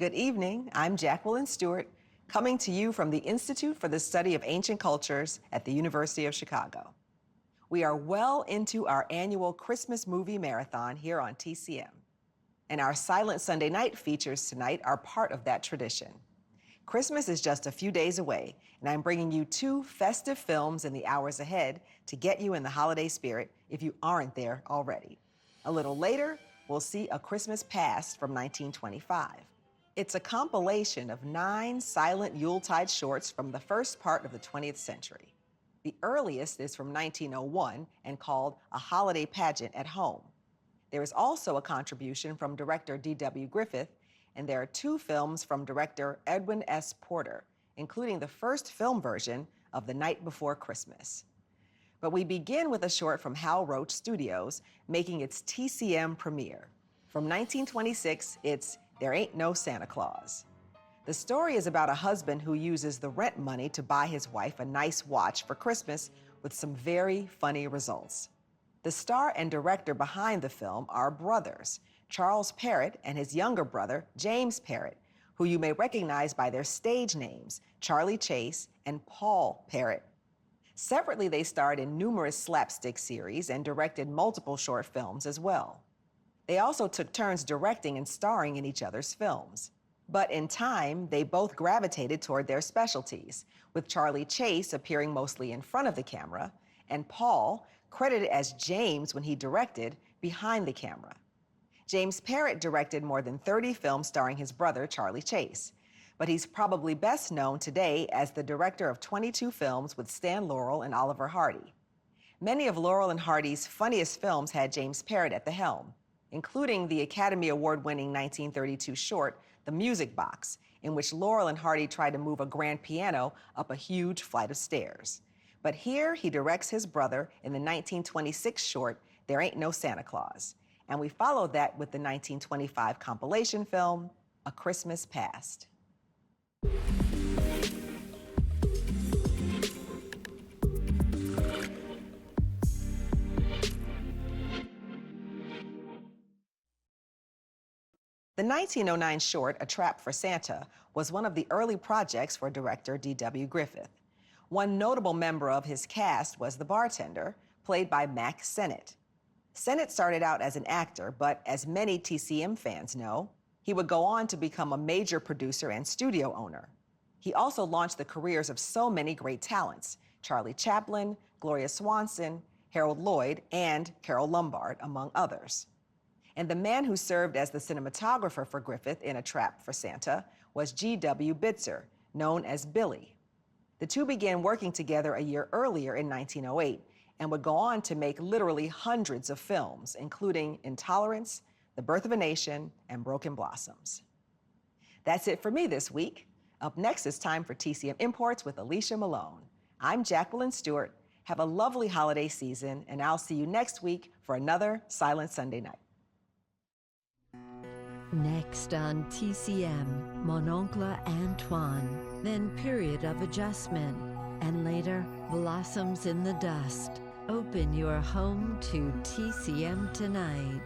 Good evening. I'm Jacqueline Stewart, coming to you from the Institute for the Study of Ancient Cultures at the University of Chicago. We are well into our annual Christmas movie marathon here on TCM. And our Silent Sunday Night features tonight are part of that tradition. Christmas is just a few days away, and I'm bringing you two festive films in the hours ahead to get you in the holiday spirit if you aren't there already. A little later, we'll see A Christmas Past from 1925. It's a compilation of 9 silent Yuletide shorts from the first part of the 20th century. The earliest is from 1901 and called A Holiday Pageant at Home. There is also a contribution from director D.W. Griffith, and there are 2 films from director Edwin S. Porter, including the first film version of The Night Before Christmas. But we begin with a short from Hal Roach Studios, making its TCM premiere. From 1926, it's There Ain't No Santa Claus. The story is about a husband who uses the rent money to buy his wife a nice watch for Christmas with some very funny results. The star and director behind the film are brothers, Charles Parrott and his younger brother, James Parrott, who you may recognize by their stage names, Charlie Chase and Paul Parrott. Separately, they starred in numerous slapstick series and directed multiple short films as well. They also took turns directing and starring in each other's films. But in time, they both gravitated toward their specialties, with Charlie Chase appearing mostly in front of the camera, and Paul, credited as James when he directed, behind the camera. James Parrott directed more than 30 films starring his brother, Charlie Chase, but he's probably best known today as the director of 22 films with Stan Laurel and Oliver Hardy. Many of Laurel and Hardy's funniest films had James Parrott at the helm, including the Academy Award-winning 1932 short, The Music Box, in which Laurel and Hardy tried to move a grand piano up a huge flight of stairs. But here he directs his brother in the 1926 short, There Ain't No Santa Claus. And we followed that with the 1925 compilation film, A Christmas Past. The 1909 short, A Trap for Santa, was one of the early projects for director D.W. Griffith. One notable member of his cast was the bartender, played by Mack Sennett. Sennett started out as an actor, but as many TCM fans know, he would go on to become a major producer and studio owner. He also launched the careers of so many great talents: Charlie Chaplin, Gloria Swanson, Harold Lloyd, and Carole Lombard, among others. And the man who served as the cinematographer for Griffith in A Trap for Santa was G.W. Bitzer, known as Billy. The two began working together a year earlier in 1908 and would go on to make literally hundreds of films, including Intolerance, The Birth of a Nation, and Broken Blossoms. That's it for me this week. Up next, it's time for TCM Imports with Alicia Malone. I'm Jacqueline Stewart. Have a lovely holiday season, and I'll see you next week for another Silent Sunday Night. Next on TCM, Mon Oncle Antoine, then Period of Adjustment, and later Blossoms in the Dust. Open your home to TCM tonight.